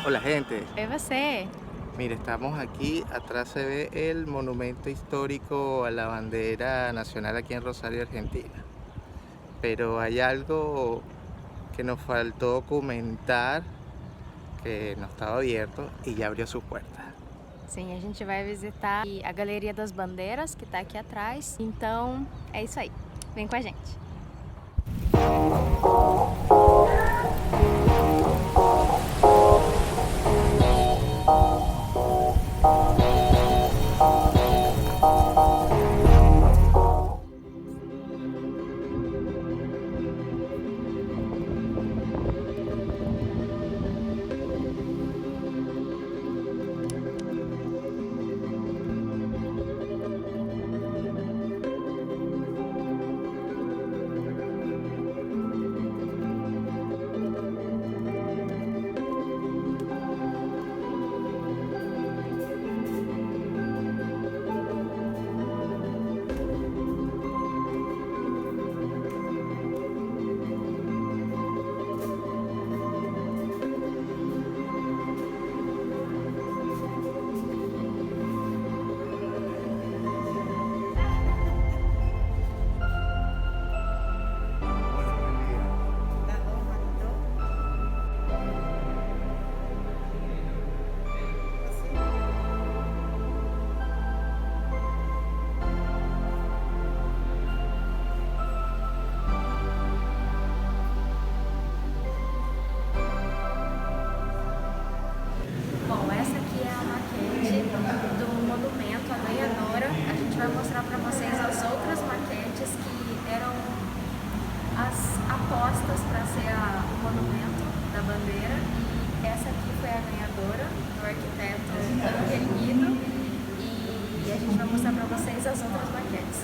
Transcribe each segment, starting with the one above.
Hola gente, Oi você. mire, estamos aquí, atrás se ve el monumento histórico a la bandera nacional aquí en Rosario, Argentina. Pero hay algo que nos faltó documentar, que no estaba abierto y ya abrió sus puertas. Sim, a gente vai visitar a Galeria das Bandeiras, que tá aqui atrás. Então, é isso aí. Vem com a gente. Bom, essa aqui é a maquete do monumento, a ganhadora. A gente vai mostrar para vocês as outras maquetes que eram as apostas para ser o monumento da bandeira. E essa aqui foi a ganhadora, do arquiteto Angelino. E a gente vai mostrar para vocês as outras maquetes.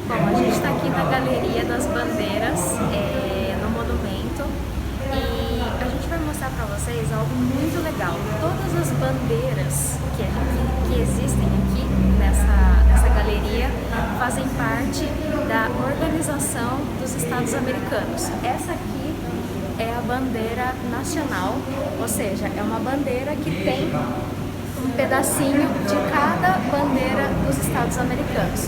Bom, a gente está aqui na Galeria das Bandeiras, no monumento, e a gente vai mostrar para vocês algo muito legal. Todas as bandeiras que existem aqui nessa galeria fazem parte da Organização dos Estados Americanos. Essa aqui é a bandeira nacional, ou seja, é uma bandeira que tem um pedacinho de cada bandeira dos Estados Americanos.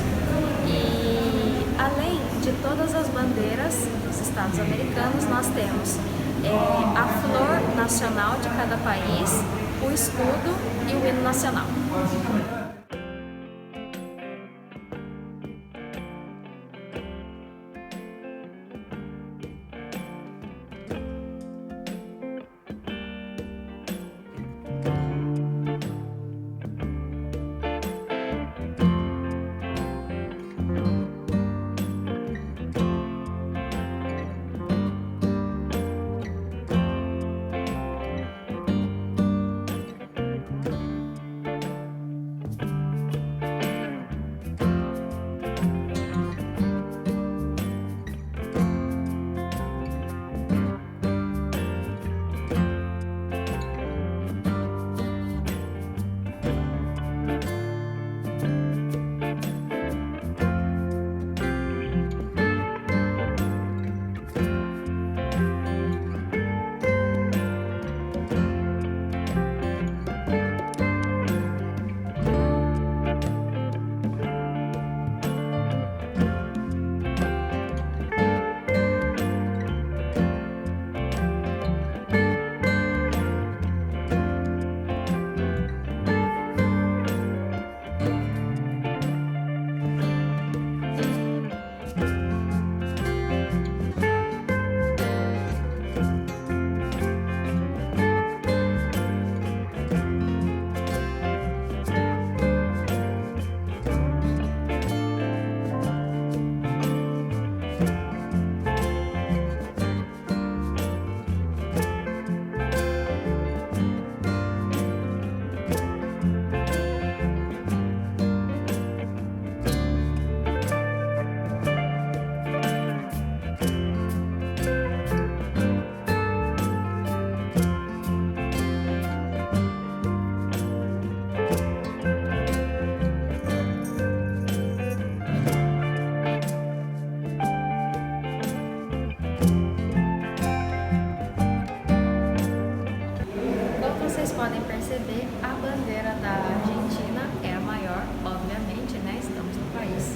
E além de todas as bandeiras dos Estados Americanos, nós temos a flor nacional de cada país, o escudo e o hino nacional. perceber, a bandeira da Argentina é a maior, obviamente, né? Estamos no país.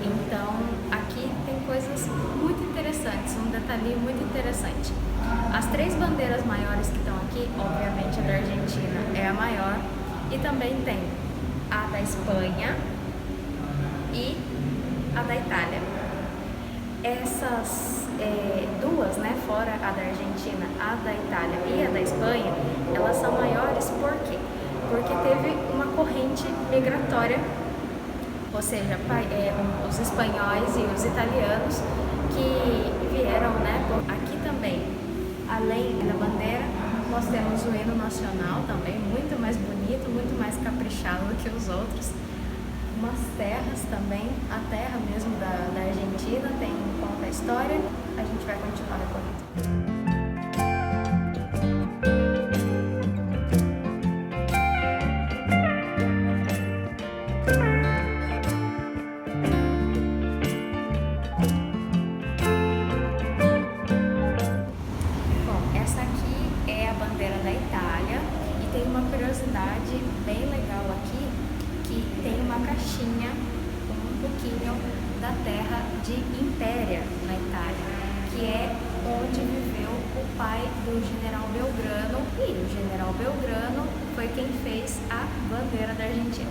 Então, aqui tem coisas muito interessantes, um detalhe muito interessante. As 3 bandeiras maiores que estão aqui, obviamente a da Argentina é a maior, e também tem a da Espanha e a da Itália. Essas duas, né, fora a da Argentina, a da Itália e a da Espanha, elas são maiores por quê? Porque teve uma corrente migratória, ou seja, os espanhóis e os italianos que vieram, né, aqui também. Além da bandeira, nós temos o hino nacional também, muito mais bonito, muito mais caprichado do que os outros. Umas terras também, a terra mesmo da Argentina, tem conta a história. A gente vai continuar recorrendo. Essa aqui é a bandeira da Itália e tem uma curiosidade bem legal aqui, que tem uma caixinha com um pouquinho da terra de Impéria, na Itália, que é onde viveu o pai do general Belgrano, e o general Belgrano foi quem fez a bandeira da Argentina.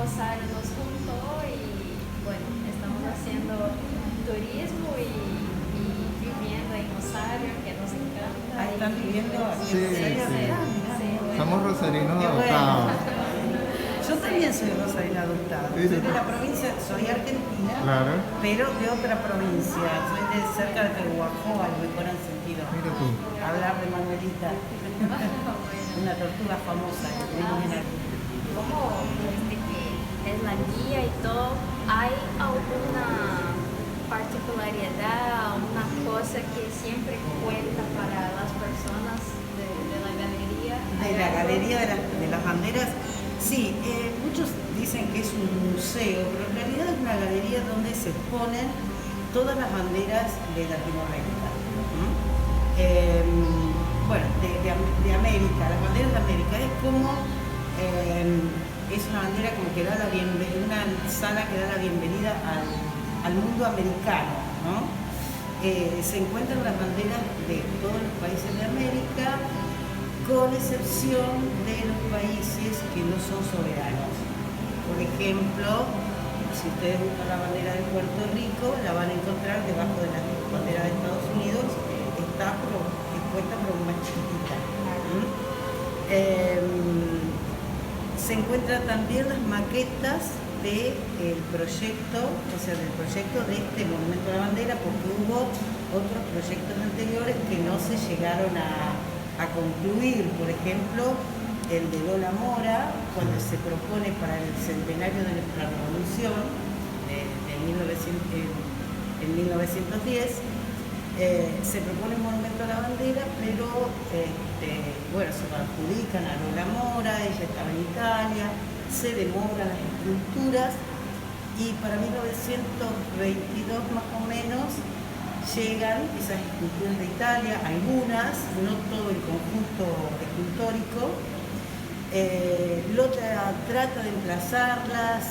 Rosario nos juntó y bueno, estamos haciendo turismo y viviendo en Rosario, que nos encanta. Ahí están viviendo. Sí, sí. Somos rosarinos adoptados. Yo también soy rosarina adoptada. Sí, Soy sí. de la provincia, soy argentina, Claro. pero de otra provincia. Soy de cerca de Pehuajó, al mejor sentido. Mira tú. Hablar de Manuelita, una tortuga famosa que tenemos en Argentina. Como que es la guía y todo, ¿hay alguna particularidad, alguna cosa que siempre cuenta para las personas de la galería? De la galería de las banderas, sí, muchos dicen que es un museo, pero en realidad es una galería donde se exponen todas las banderas de Latinoamérica. Bueno, de América, las banderas de América, es como, es una bandera como que da la bienvenida, una sala que da la bienvenida al mundo americano, ¿no? Se encuentran las banderas de todos los países de América, con excepción de los países que no son soberanos. Por ejemplo, si ustedes buscan la bandera de Puerto Rico, la van a encontrar debajo de la bandera de Estados Unidos, está expuesta pero más chiquitita. Se encuentran también las maquetas del proyecto, o sea, del proyecto de este Monumento a la Bandera, porque hubo otros proyectos anteriores que no se llegaron a concluir. Por ejemplo, el de Lola Mora, cuando se propone para el centenario de nuestra revolución, en 1910, se propone un monumento a la bandera, pero bueno, se lo adjudican a Lola Mora, ella estaba en Italia, se demoran las estructuras y para 1922 más o menos llegan esas esculturas de Italia, algunas, no todo el conjunto escultórico. Lota trata de emplazarlas,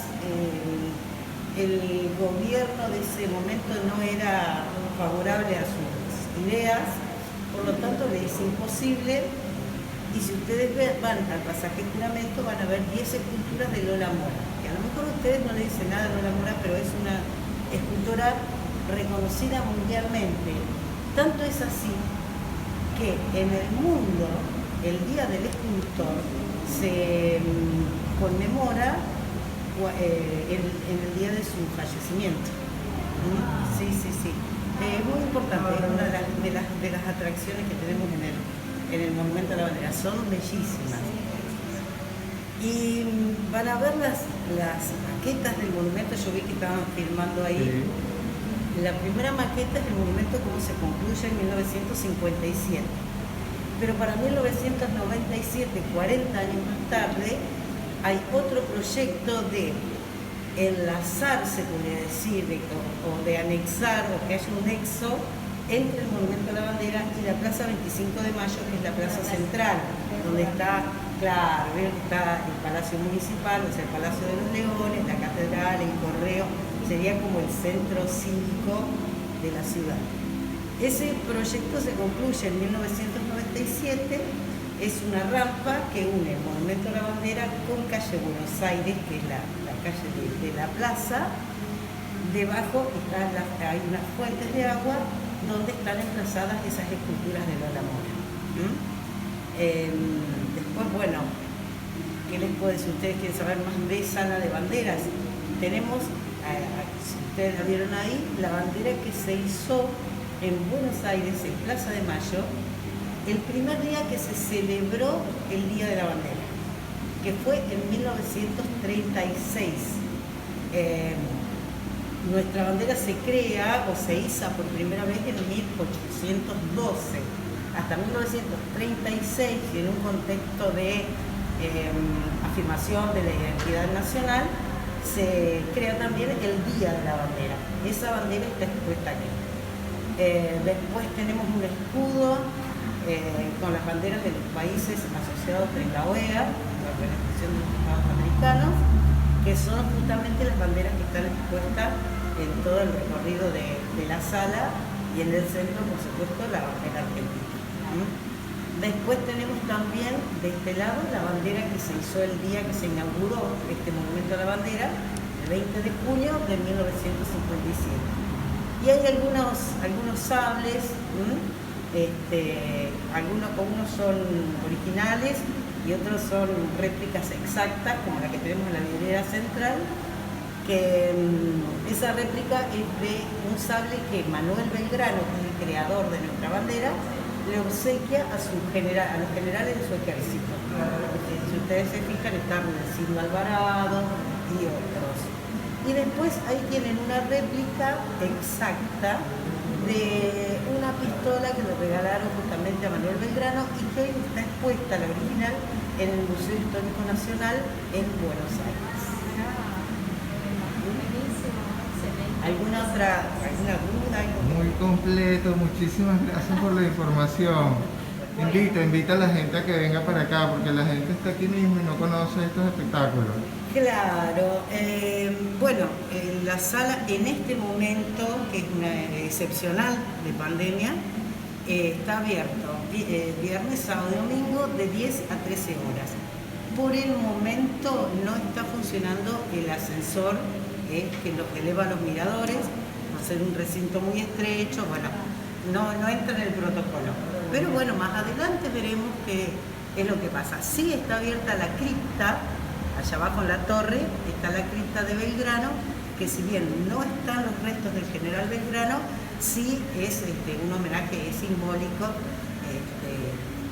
el gobierno de ese momento no era favorable a sus ideas, por lo tanto le es imposible, y si ustedes van al pasaje Juramento van a ver 10 esculturas de Lola Mora, que a lo mejor a ustedes no le dicen nada de Lola Mora, pero es una escultora reconocida mundialmente. Tanto es así que en el mundo el Día del Escultor se conmemora en el día de su fallecimiento. Sí. Muy importante, es una de las atracciones que tenemos en el Monumento a la Bandera. Son bellísimas. Y van a ver las maquetas del monumento. Yo vi que estaban filmando ahí. Sí. La primera maqueta es el monumento como se concluye en 1957. Pero para 1997, 40 años más tarde, hay otro proyecto de enlazar, se podría decir, o de anexar, o que haya un nexo entre el Monumento a la Bandera y la Plaza 25 de Mayo, que es la plaza central, donde está, claro, está el Palacio Municipal, o sea, el Palacio de los Leones, la Catedral, el Correo, sería como el centro cívico de la ciudad. Ese proyecto se concluye en 1997, es una rampa que une el Monumento a la Bandera con calle Buenos Aires, que es la calle de la plaza. Debajo hay unas fuentes de agua donde están emplazadas esas esculturas de Lola Mora. Después, bueno, ¿qué les puedo decir? Ustedes quieren saber más de Sala de Banderas. Tenemos, si ustedes la vieron ahí, la bandera que se hizo en Buenos Aires, en Plaza de Mayo, el primer día que se celebró el Día de la Bandera, que fue en 1936. Nuestra bandera se crea o se iza por primera vez en 1812. Hasta 1936, y en un contexto de afirmación de la identidad nacional, se crea también el Día de la Bandera. Esa bandera está expuesta aquí. Después tenemos un escudo con las banderas de los países asociados en la OEA, la Organización de los Estados Americanos, que son justamente las banderas que están expuestas en todo el recorrido de la sala, y en el centro, por supuesto, la bandera argentina. Después tenemos también de este lado la bandera que se hizo el día que se inauguró este Monumento a la Bandera, el 20 de junio de 1957. Y hay algunos sables, algunos son originales y otros son réplicas exactas, como la que tenemos en la vidriera central, que esa réplica es de un sable que Manuel Belgrano, que es el creador de nuestra bandera, le obsequia a los generales de su ejército. Si ustedes se fijan, está Rudecindo Alvarado y otros. Y después ahí tienen una réplica exacta de una pistola que le regalaron justamente a Manuel Belgrano y que hoy está expuesta, la original, en el Museo Histórico Nacional en Buenos Aires. ¿Alguna duda? Muy completo, muchísimas gracias por la información. Invita a la gente a que venga para acá, porque la gente está aquí mismo y no conoce estos espectáculos. Claro, bueno, la sala en este momento, que es una excepcional de pandemia, está abierto viernes, sábado y domingo de 10 a 13 horas. Por el momento no está funcionando el ascensor que los eleva a los miradores, va a ser un recinto muy estrecho, bueno, no entra en el protocolo. Pero bueno, más adelante veremos qué es lo que pasa. Sí está abierta la cripta, allá abajo en la torre está la cripta de Belgrano, que si bien no están los restos del general Belgrano, sí es un homenaje, es simbólico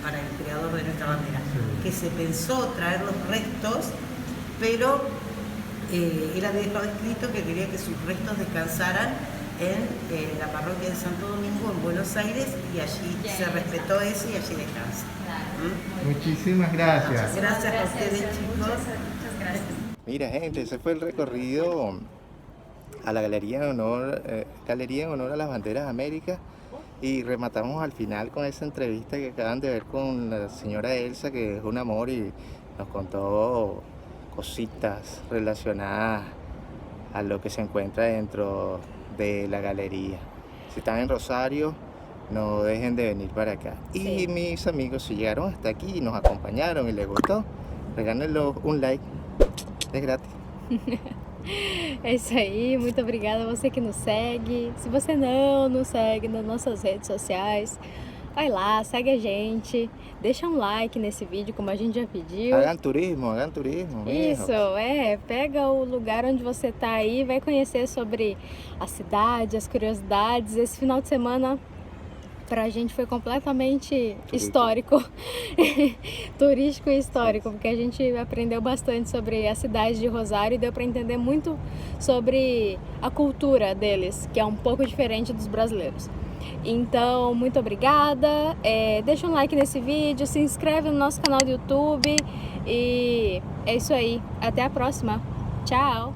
para el creador de nuestra bandera, que se pensó traer los restos, pero él había dejado escrito que quería que sus restos descansaran en la parroquia de Santo Domingo, en Buenos Aires, y allí se respetó eso y allí descansa. Muchísimas gracias. Gracias a ustedes, chicos. Muchas gracias. Mira, gente, ese fue el recorrido a la Galería en honor a las Banderas de América, y rematamos al final con esa entrevista que acaban de ver con la señora Elsa, que es un amor y nos contó cositas relacionadas a lo que se encuentra dentro de la galería. Si están en Rosario, no dejen de venir para acá. Sí. Y mis amigos, si llegaron hasta aquí y nos acompañaron y les gustó, regálenlo un like, é grátis. É isso aí, muito obrigada a você que nos segue. Se você não nos segue nas nossas redes sociais, vai lá, segue a gente, deixa um like nesse vídeo, como a gente já pediu. Hagan turismo, Isso, mijos. pega o lugar onde você tá aí, vai conhecer sobre a cidade, as curiosidades. Esse final de semana pra gente foi completamente histórico, turístico e histórico, porque a gente aprendeu bastante sobre a cidade de Rosário e deu para entender muito sobre a cultura deles, que é um pouco diferente dos brasileiros. Então, muito obrigada, deixa um like nesse vídeo, se inscreve no nosso canal do YouTube e é isso aí, até a próxima, tchau!